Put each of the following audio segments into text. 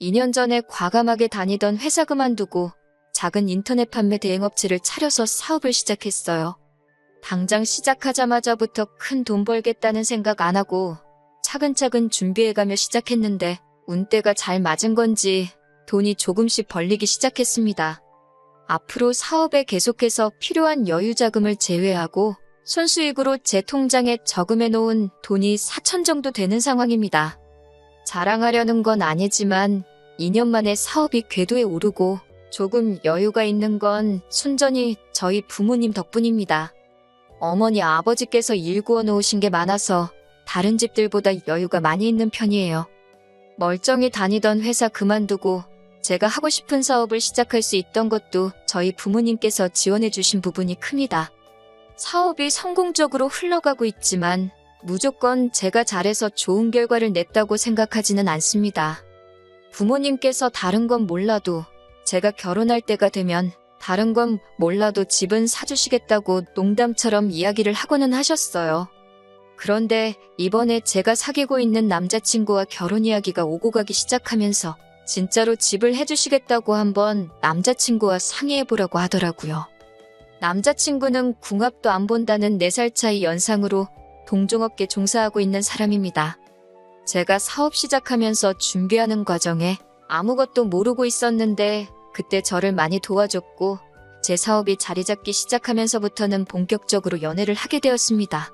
2년 전에 과감하게 다니던 회사 그만두고 작은 인터넷 판매 대행업체를 차려서 사업을 시작했어요. 당장 시작하자마자부터 큰 돈 벌겠다는 생각 안 하고 차근차근 준비해가며 시작했는데 운때가 잘 맞은 건지 돈이 조금씩 벌리기 시작했습니다. 앞으로 사업에 계속해서 필요한 여유 자금을 제외하고 순수익으로 제 통장에 저금해 놓은 돈이 4천 정도 되는 상황입니다. 자랑하려는 건 아니지만 2년 만에 사업이 궤도에 오르고 조금 여유가 있는 건 순전히 저희 부모님 덕분입니다. 어머니 아버지께서 일 구워 놓으신 게 많아서 다른 집들보다 여유가 많이 있는 편이에요. 멀쩡히 다니던 회사 그만두고 제가 하고 싶은 사업을 시작할 수 있던 것도 저희 부모님께서 지원해 주신 부분이 큽니다. 사업이 성공적으로 흘러가고 있지만 무조건 제가 잘해서 좋은 결과를 냈다고 생각하지는 않습니다. 부모님께서 다른 건 몰라도 제가 결혼할 때가 되면 다른 건 몰라도 집은 사주시겠다고 농담처럼 이야기를 하고는 하셨어요. 그런데 이번에 제가 사귀고 있는 남자친구와 결혼 이야기가 오고 가기 시작하면서 진짜로 집을 해주시겠다고 한번 남자친구와 상의해보라고 하더라고요. 남자친구는 궁합도 안 본다는 4살 차이 연상으로 동종업계 종사하고 있는 사람입니다. 제가 사업 시작하면서 준비하는 과정에 아무것도 모르고 있었는데 그때 저를 많이 도와줬고 제 사업이 자리 잡기 시작하면서부터는 본격적으로 연애를 하게 되었습니다.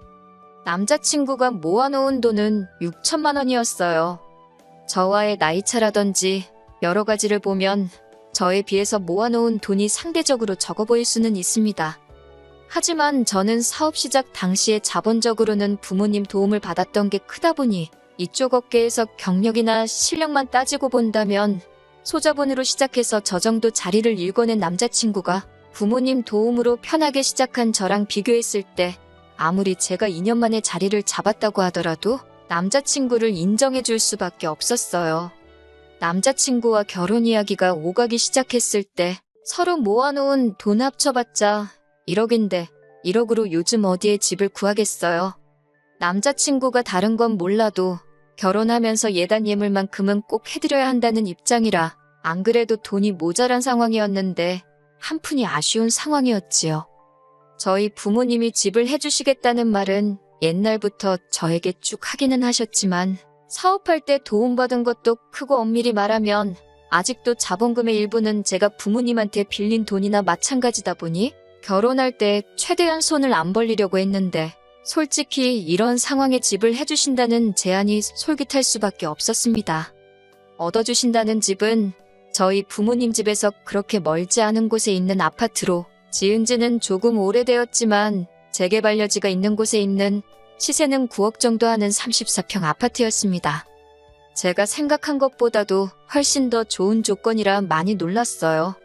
남자친구가 모아놓은 돈은 6천만 원이었어요. 저와의 나이차라든지 여러 가지를 보면 저에 비해서 모아놓은 돈이 상대적으로 적어 보일 수는 있습니다. 하지만 저는 사업 시작 당시에 자본적으로는 부모님 도움을 받았던 게 크다 보니 이쪽 업계에서 경력이나 실력만 따지고 본다면 소자본으로 시작해서 저 정도 자리를 일궈낸 남자친구가 부모님 도움으로 편하게 시작한 저랑 비교했을 때 아무리 제가 2년 만에 자리를 잡았다고 하더라도 남자친구를 인정해줄 수밖에 없었어요. 남자친구와 결혼 이야기가 오가기 시작했을 때 서로 모아놓은 돈 합쳐봤자 1억인데 1억으로 요즘 어디에 집을 구하겠어요. 남자친구가 다른 건 몰라도 결혼하면서 예단 예물만큼은 꼭 해드려야 한다는 입장이라 안 그래도 돈이 모자란 상황이었는데 한푼이 아쉬운 상황이었지요. 저희 부모님이 집을 해주시겠다는 말은 옛날부터 저에게 쭉 하기는 하셨지만 사업할 때 도움받은 것도 크고 엄밀히 말하면 아직도 자본금의 일부는 제가 부모님한테 빌린 돈이나 마찬가지다 보니 결혼할 때 최대한 손을 안 벌리려고 했는데 솔직히 이런 상황에 집을 해주신다는 제안이 솔깃할 수밖에 없었습니다. 얻어주신다는 집은 저희 부모님 집에서 그렇게 멀지 않은 곳에 있는 아파트로 지은 지는 조금 오래되었지만 재개발여지가 있는 곳에 있는 시세는 9억 정도 하는 34평 아파트였습니다. 제가 생각한 것보다도 훨씬 더 좋은 조건이라 많이 놀랐어요.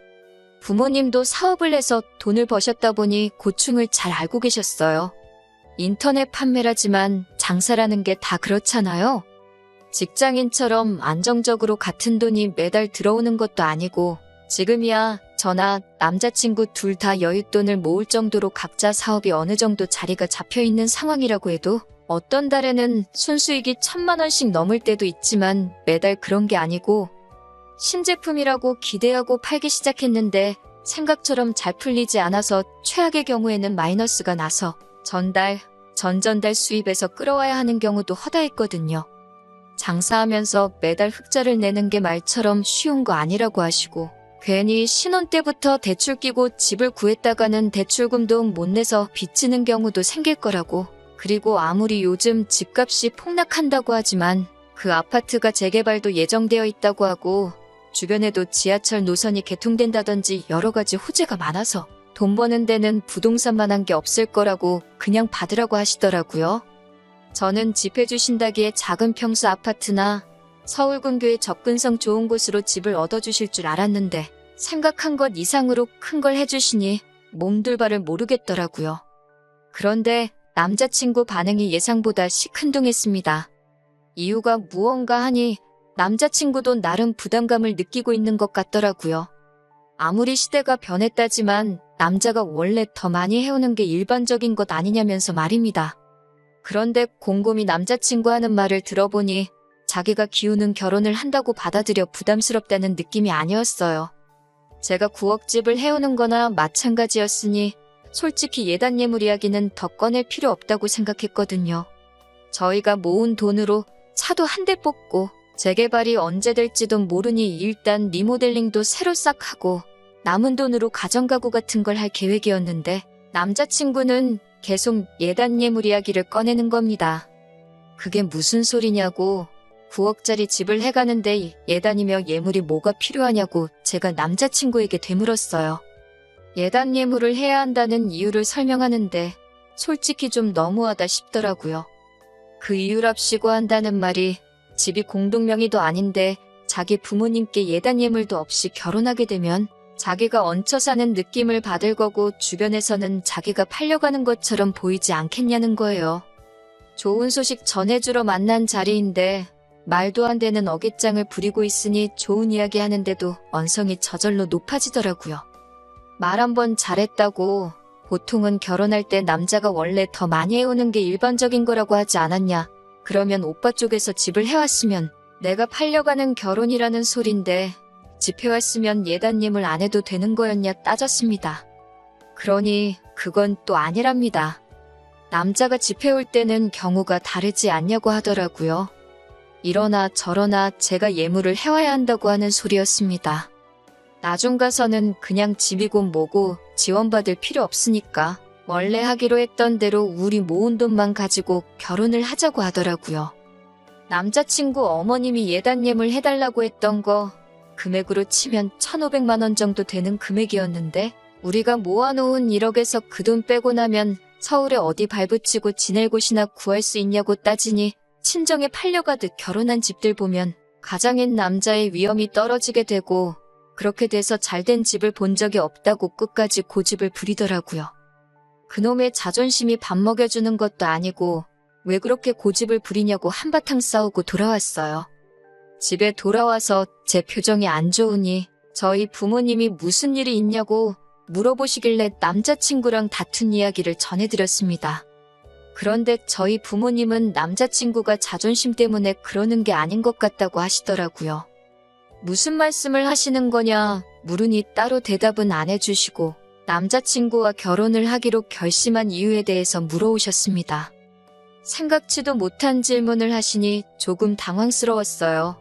부모님도 사업을 해서 돈을 버셨다 보니 고충을 잘 알고 계셨어요. 인터넷 판매라지만 장사라는 게 다 그렇잖아요. 직장인처럼 안정적으로 같은 돈이 매달 들어오는 것도 아니고 지금이야 저나 남자친구 둘 다 여윳돈을 모을 정도로 각자 사업이 어느 정도 자리가 잡혀있는 상황이라고 해도 어떤 달에는 순수익이 1,000만 원씩 넘을 때도 있지만 매달 그런 게 아니고 신제품이라고 기대하고 팔기 시작했는데 생각처럼 잘 풀리지 않아서 최악의 경우에는 마이너스가 나서 전달, 전전달 수입에서 끌어와야 하는 경우도 허다했거든요. 장사하면서 매달 흑자를 내는 게 말처럼 쉬운 거 아니라고 하시고 괜히 신혼 때부터 대출 끼고 집을 구했다가는 대출금도 못 내서 빚지는 경우도 생길 거라고. 그리고 아무리 요즘 집값이 폭락한다고 하지만 그 아파트가 재개발도 예정되어 있다고 하고 주변에도 지하철 노선이 개통된다든지 여러 가지 호재가 많아서 돈 버는 데는 부동산만한 게 없을 거라고 그냥 받으라고 하시더라고요. 저는 집 해주신다기에 작은 평수 아파트나 서울 근교의 접근성 좋은 곳으로 집을 얻어주실 줄 알았는데 생각한 것 이상으로 큰 걸 해주시니 몸둘바를 모르겠더라고요. 그런데 남자친구 반응이 예상보다 시큰둥했습니다. 이유가 무언가 하니 남자친구도 나름 부담감을 느끼고 있는 것 같더라고요. 아무리 시대가 변했다지만 남자가 원래 더 많이 해오는 게 일반적인 것 아니냐면서 말입니다. 그런데 곰곰이 남자친구 하는 말을 들어보니 자기가 기우는 결혼을 한다고 받아들여 부담스럽다는 느낌이 아니었어요. 제가 9억 집을 해오는 거나 마찬가지였으니 솔직히 예단 예물 이야기는 더 꺼낼 필요 없다고 생각했거든요. 저희가 모은 돈으로 차도 한 대 뽑고 재개발이 언제 될지도 모르니 일단 리모델링도 새로 싹 하고 남은 돈으로 가정가구 같은 걸 할 계획이었는데 남자친구는 계속 예단 예물 이야기를 꺼내는 겁니다. 그게 무슨 소리냐고 9억짜리 집을 해가는데 예단이며 예물이 뭐가 필요하냐고 제가 남자친구에게 되물었어요. 예단 예물을 해야 한다는 이유를 설명하는데 솔직히 좀 너무하다 싶더라고요. 그 이유랍시고 한다는 말이 집이 공동명의도 아닌데 자기 부모님께 예단 예물도 없이 결혼하게 되면 자기가 얹혀 사는 느낌을 받을 거고 주변에서는 자기가 팔려가는 것처럼 보이지 않겠냐는 거예요. 좋은 소식 전해주러 만난 자리인데 말도 안 되는 어깃장을 부리고 있으니 좋은 이야기 하는데도 언성이 저절로 높아지더라고요. 말 한번 잘했다고 보통은 결혼할 때 남자가 원래 더 많이 해오는 게 일반적인 거라고 하지 않았냐. 그러면 오빠 쪽에서 집을 해왔으면 내가 팔려가는 결혼이라는 소린데 집 해왔으면 예단 예물 안 해도 되는 거였냐 따졌습니다. 그러니 그건 또 아니랍니다. 남자가 집 해올 때는 경우가 다르지 않냐고 하더라고요. 이러나 저러나 제가 예물을 해와야 한다고 하는 소리였습니다. 나중 가서는 그냥 집이고 뭐고 지원받을 필요 없으니까 원래 하기로 했던 대로 우리 모은 돈만 가지고 결혼을 하자고 하더라고요. 남자친구 어머님이 예단 예물 해달라고 했던 거 금액으로 치면 1,500만 원 정도 되는 금액이었는데 우리가 모아놓은 1억에서 그 돈 빼고 나면 서울에 어디 발붙이고 지낼 곳이나 구할 수 있냐고 따지니 친정에 팔려가듯 결혼한 집들 보면 가장인 남자의 위험이 떨어지게 되고 그렇게 돼서 잘된 집을 본 적이 없다고 끝까지 고집을 부리더라고요. 그놈의 자존심이 밥 먹여주는 것도 아니고 왜 그렇게 고집을 부리냐고 한바탕 싸우고 돌아왔어요. 집에 돌아와서 제 표정이 안 좋으니 저희 부모님이 무슨 일이 있냐고 물어보시길래 남자친구랑 다툰 이야기를 전해드렸습니다. 그런데 저희 부모님은 남자친구가 자존심 때문에 그러는 게 아닌 것 같다고 하시더라고요. 무슨 말씀을 하시는 거냐 물으니 따로 대답은 안 해주시고 남자친구와 결혼을 하기로 결심한 이유에 대해서 물어오셨습니다. 생각지도 못한 질문을 하시니 조금 당황스러웠어요.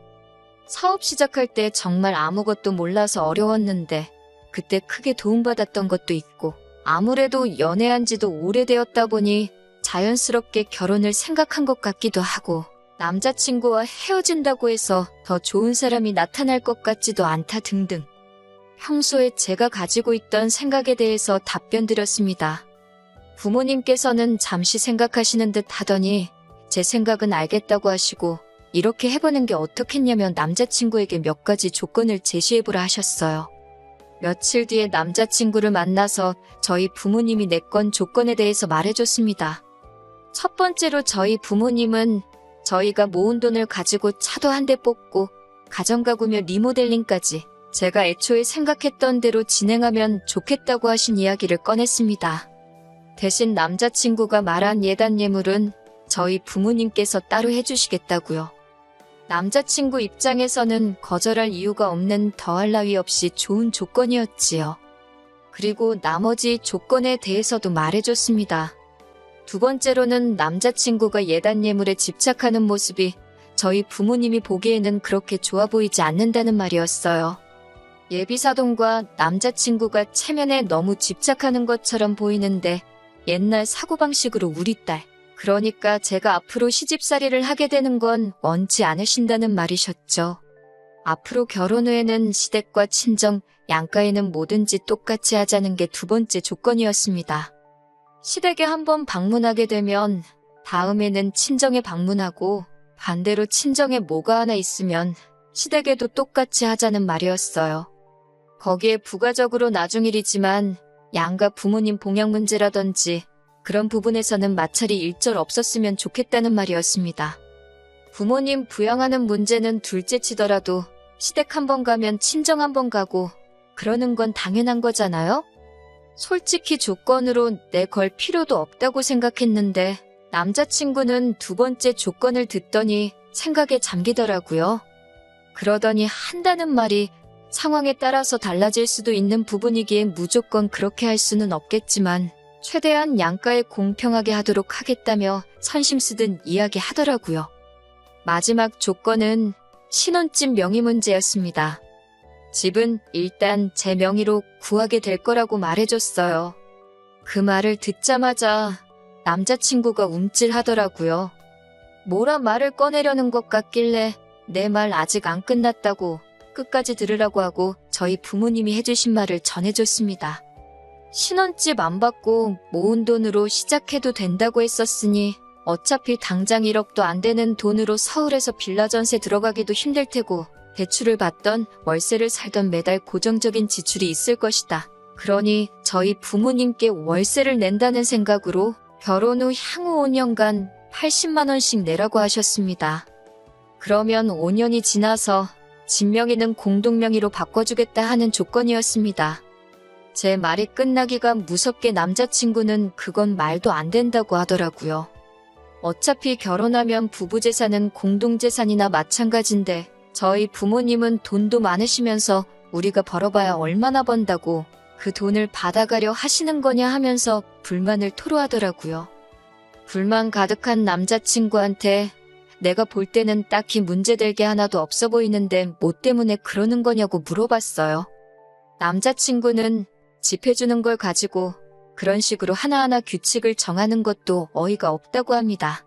사업 시작할 때 정말 아무것도 몰라서 어려웠는데 그때 크게 도움받았던 것도 있고 아무래도 연애한 지도 오래되었다 보니 자연스럽게 결혼을 생각한 것 같기도 하고 남자친구와 헤어진다고 해서 더 좋은 사람이 나타날 것 같지도 않다 등등 평소에 제가 가지고 있던 생각에 대해서 답변 드렸습니다. 부모님께서는 잠시 생각하시는 듯 하더니 제 생각은 알겠다고 하시고 이렇게 해보는 게 어떻겠냐며 남자친구에게 몇 가지 조건을 제시해보라 하셨어요. 며칠 뒤에 남자친구를 만나서 저희 부모님이 내건 조건에 대해서 말해줬습니다. 첫 번째로 저희 부모님은 저희가 모은 돈을 가지고 차도 한 대 뽑고 가정가구며 리모델링까지 제가 애초에 생각했던 대로 진행하면 좋겠다고 하신 이야기를 꺼냈습니다. 대신 남자친구가 말한 예단 예물은 저희 부모님께서 따로 해주시겠다고요. 남자친구 입장에서는 거절할 이유가 없는 더할 나위 없이 좋은 조건이었지요. 그리고 나머지 조건에 대해서도 말해줬습니다. 두 번째로는 남자친구가 예단 예물에 집착하는 모습이 저희 부모님이 보기에는 그렇게 좋아 보이지 않는다는 말이었어요. 예비사돈과 남자친구가 체면에 너무 집착하는 것처럼 보이는데 옛날 사고방식으로 우리 딸, 그러니까 제가 앞으로 시집살이를 하게 되는 건 원치 않으신다는 말이셨죠. 앞으로 결혼 후에는 시댁과 친정, 양가에는 뭐든지 똑같이 하자는 게 두 번째 조건이었습니다. 시댁에 한번 방문하게 되면 다음에는 친정에 방문하고 반대로 친정에 뭐가 하나 있으면 시댁에도 똑같이 하자는 말이었어요. 거기에 부가적으로 나중일이지만 양가 부모님 봉양 문제라든지 그런 부분에서는 마찰이 일절 없었으면 좋겠다는 말이었습니다. 부모님 부양하는 문제는 둘째 치더라도 시댁 한번 가면 친정 한번 가고 그러는 건 당연한 거잖아요? 솔직히 조건으로 내걸 필요도 없다고 생각했는데 남자친구는 두 번째 조건을 듣더니 생각에 잠기더라고요. 그러더니 한다는 말이 상황에 따라서 달라질 수도 있는 부분이기에 무조건 그렇게 할 수는 없겠지만 최대한 양가에 공평하게 하도록 하겠다며 선심 쓰듯 이야기하더라고요. 마지막 조건은 신혼집 명의 문제였습니다. 집은 일단 제 명의로 구하게 될 거라고 말해줬어요. 그 말을 듣자마자 남자친구가 움찔하더라고요. 뭐라 말을 꺼내려는 것 같길래 내 말 아직 안 끝났다고 끝까지 들으라고 하고 저희 부모님이 해주신 말을 전해줬습니다. 신혼집 안 받고 모은 돈으로 시작해도 된다고 했었으니 어차피 당장 1억도 안 되는 돈으로 서울에서 빌라 전세 들어가기도 힘들 테고 대출을 받던 월세를 살던 매달 고정적인 지출이 있을 것이다. 그러니 저희 부모님께 월세를 낸다는 생각으로 결혼 후 향후 5년간 80만 원씩 내라고 하셨습니다. 그러면 5년이 지나서 집 명의는 공동명의로 바꿔주겠다 하는 조건이었습니다. 제 말이 끝나기가 무섭게 남자친구는 그건 말도 안 된다고 하더라고요. 어차피 결혼하면 부부재산은 공동재산이나 마찬가지인데 저희 부모님은 돈도 많으시면서 우리가 벌어봐야 얼마나 번다고 그 돈을 받아가려 하시는 거냐 하면서 불만을 토로하더라고요. 불만 가득한 남자친구한테 내가 볼 때는 딱히 문제될 게 하나도 없어 보이는데 뭐 때문에 그러는 거냐고 물어봤어요. 남자친구는 집 해주는 걸 가지고 그런 식으로 하나하나 규칙을 정하는 것도 어이가 없다고 합니다.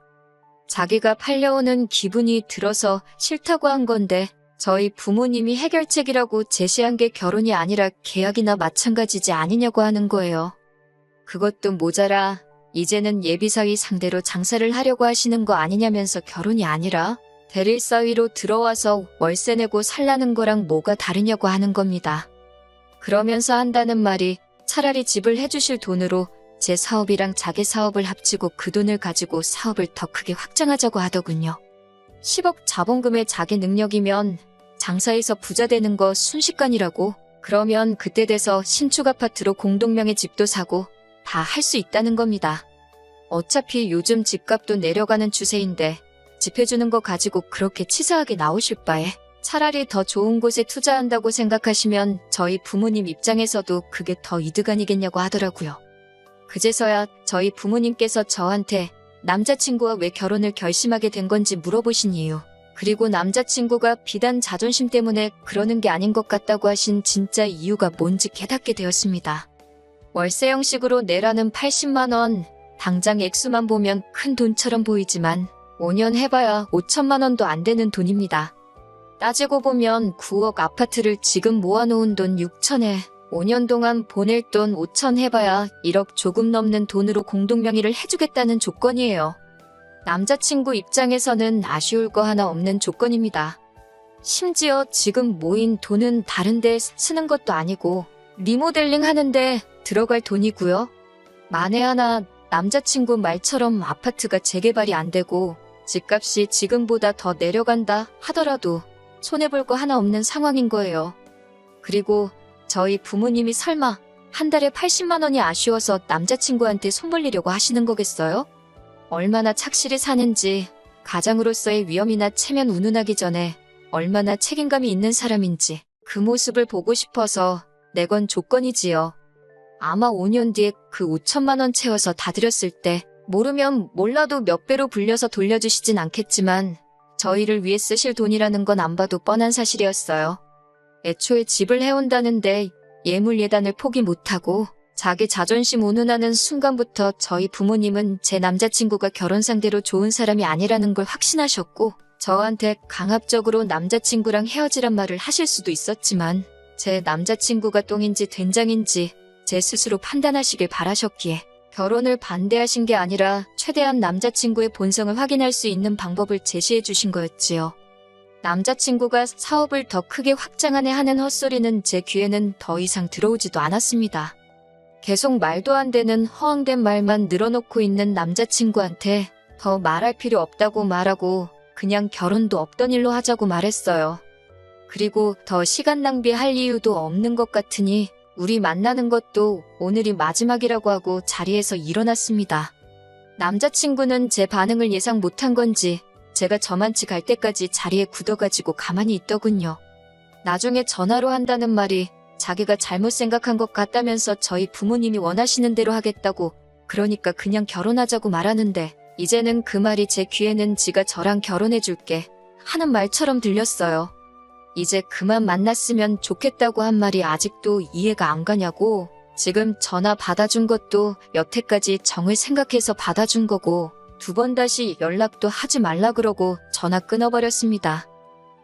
자기가 팔려오는 기분이 들어서 싫다고 한 건데 저희 부모님이 해결책이라고 제시한 게 결혼이 아니라 계약이나 마찬가지지 아니냐고 하는 거예요. 그것도 모자라 이제는 예비사위 상대로 장사를 하려고 하시는 거 아니냐면서 결혼이 아니라 대릴사위로 들어와서 월세 내고 살라는 거랑 뭐가 다르냐고 하는 겁니다. 그러면서 한다는 말이 차라리 집을 해주실 돈으로 제 사업이랑 자기 사업을 합치고 그 돈을 가지고 사업을 더 크게 확장하자고 하더군요. 10억 자본금의 자기 능력이면 장사해서 부자 되는 거 순식간이라고. 그러면 그때 돼서 신축 아파트로 공동명의 집도 사고 다 할 수 있다는 겁니다. 어차피 요즘 집값도 내려가는 추세인데 집 해주는 거 가지고 그렇게 치사하게 나오실 바에 차라리 더 좋은 곳에 투자한다고 생각하시면 저희 부모님 입장에서도 그게 더 이득 아니겠냐고 하더라고요. 그제서야 저희 부모님께서 저한테 남자친구와 왜 결혼을 결심하게 된 건지 물어보신 이유, 그리고 남자친구가 비단 자존심 때문에 그러는 게 아닌 것 같다고 하신 진짜 이유가 뭔지 깨닫게 되었습니다. 월세 형식으로 내라는 80만 원, 당장 액수만 보면 큰 돈처럼 보이지만 5년 해봐야 5천만 원도 안 되는 돈입니다. 따지고 보면 9억 아파트를 지금 모아놓은 돈 6천에 5년 동안 보낼 돈 5천 해봐야 1억 조금 넘는 돈으로 공동명의를 해주겠다는 조건이에요. 남자친구 입장에서는 아쉬울 거 하나 없는 조건입니다. 심지어 지금 모인 돈은 다른 데 쓰는 것도 아니고 리모델링 하는데 들어갈 돈이고요. 만에 하나 남자친구 말처럼 아파트가 재개발이 안 되고 집값이 지금보다 더 내려간다 하더라도 손해볼 거 하나 없는 상황인 거예요. 그리고 저희 부모님이 설마 한 달에 80만 원이 아쉬워서 남자친구한테 손 벌리려고 하시는 거겠어요? 얼마나 착실히 사는지, 가장으로서의 위험이나 체면 운운하기 전에 얼마나 책임감이 있는 사람인지 그 모습을 보고 싶어서 내건 조건이지요. 아마 5년 뒤에 그 5천만 원 채워서 다 드렸을 때 모르면 몰라도 몇 배로 불려서 돌려주시진 않겠지만 저희를 위해 쓰실 돈이라는 건 안 봐도 뻔한 사실이었어요. 애초에 집을 해온다는데 예물 예단을 포기 못하고 자기 자존심 운운하는 순간부터 저희 부모님은 제 남자친구가 결혼 상대로 좋은 사람이 아니라는 걸 확신하셨고 저한테 강압적으로 남자친구랑 헤어지란 말을 하실 수도 있었지만 제 남자친구가 똥인지 된장인지 제 스스로 판단하시길 바라셨기에 결혼을 반대하신 게 아니라 최대한 남자친구의 본성을 확인할 수 있는 방법을 제시해 주신 거였지요. 남자친구가 사업을 더 크게 확장하네 하는 헛소리는 제 귀에는 더 이상 들어오지도 않았습니다. 계속 말도 안 되는 허황된 말만 늘어놓고 있는 남자친구한테 더 말할 필요 없다고 말하고 그냥 결혼도 없던 일로 하자고 말했어요. 그리고 더 시간 낭비할 이유도 없는 것 같으니 우리 만나는 것도 오늘이 마지막이라고 하고 자리에서 일어났습니다. 남자친구는 제 반응을 예상 못한 건지 제가 저만치 갈 때까지 자리에 굳어가지고 가만히 있더군요. 나중에 전화로 한다는 말이 자기가 잘못 생각한 것 같다면서 저희 부모님이 원하시는 대로 하겠다고, 그러니까 그냥 결혼하자고 말하는데 이제는 그 말이 제 귀에는 지가 저랑 결혼해줄게 하는 말처럼 들렸어요. 이제 그만 만났으면 좋겠다고 한 말이 아직도 이해가 안 가냐고. 지금 전화 받아준 것도 여태까지 정을 생각해서 받아준 거고, 2번 다시 연락도 하지 말라 그러고 전화 끊어버렸습니다.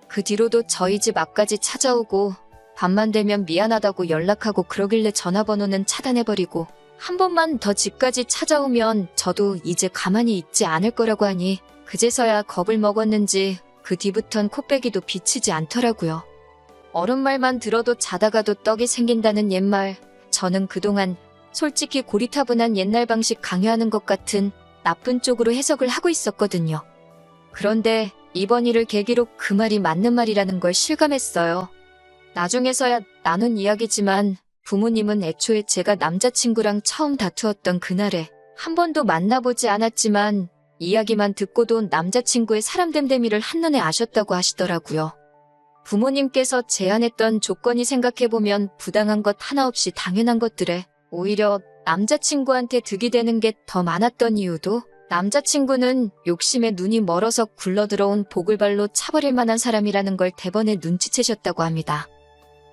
그 뒤로도 저희 집 앞까지 찾아오고 밤만 되면 미안하다고 연락하고 그러길래 전화번호는 차단해버리고, 한 번만 더 집까지 찾아오면 저도 이제 가만히 있지 않을 거라고 하니 그제서야 겁을 먹었는지 그 뒤부턴 코빼기도 비치지 않더라고요. 어른 말만 들어도 자다가도 떡이 생긴다는 옛말, 저는 그동안 솔직히 고리타분한 옛날 방식 강요하는 것 같은 나쁜 쪽으로 해석을 하고 있었거든요. 그런데 이번 일을 계기로 그 말이 맞는 말이라는 걸 실감했어요. 나중에서야 나눈 이야기지만 부모님은 애초에 제가 남자친구랑 처음 다투었던 그날에 한 번도 만나보지 않았지만 이야기만 듣고도 남자친구의 사람됨됨이를 한눈에 아셨다고 하시더라고요. 부모님께서 제안했던 조건이 생각해보면 부당한 것 하나 없이 당연한 것들에 오히려 남자친구한테 득이 되는 게 더 많았던 이유도, 남자친구는 욕심에 눈이 멀어서 굴러들어온 보글발로 차버릴 만한 사람이라는 걸 대번에 눈치채셨다고 합니다.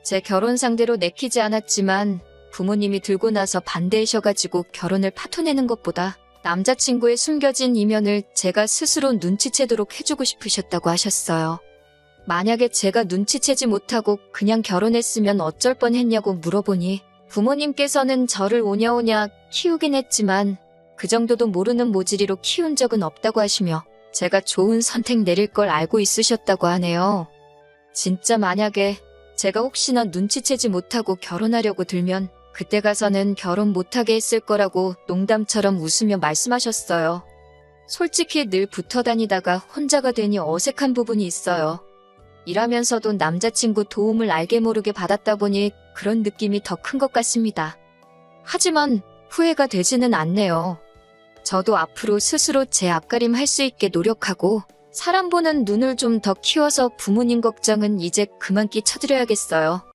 제 결혼 상대로 내키지 않았지만 부모님이 들고 나서 반대하셔가지고 결혼을 파토내는 것보다 남자친구의 숨겨진 이면을 제가 스스로 눈치채도록 해주고 싶으셨다고 하셨어요. 만약에 제가 눈치채지 못하고 그냥 결혼했으면 어쩔 뻔했냐고 물어보니 부모님께서는 저를 오냐오냐 키우긴 했지만 그 정도도 모르는 모질이로 키운 적은 없다고 하시며 제가 좋은 선택 내릴 걸 알고 있으셨다고 하네요. 진짜 만약에 제가 혹시나 눈치채지 못하고 결혼하려고 들면 그때 가서는 결혼 못하게 했을 거라고 농담처럼 웃으며 말씀하셨어요. 솔직히 늘 붙어 다니다가 혼자가 되니 어색한 부분이 있어요. 일하면서도 남자친구 도움을 알게 모르게 받았다 보니 그런 느낌이 더 큰 것 같습니다. 하지만 후회가 되지는 않네요. 저도 앞으로 스스로 제 앞가림 할 수 있게 노력하고 사람 보는 눈을 좀 더 키워서 부모님 걱정은 이제 그만 끼쳐드려야겠어요.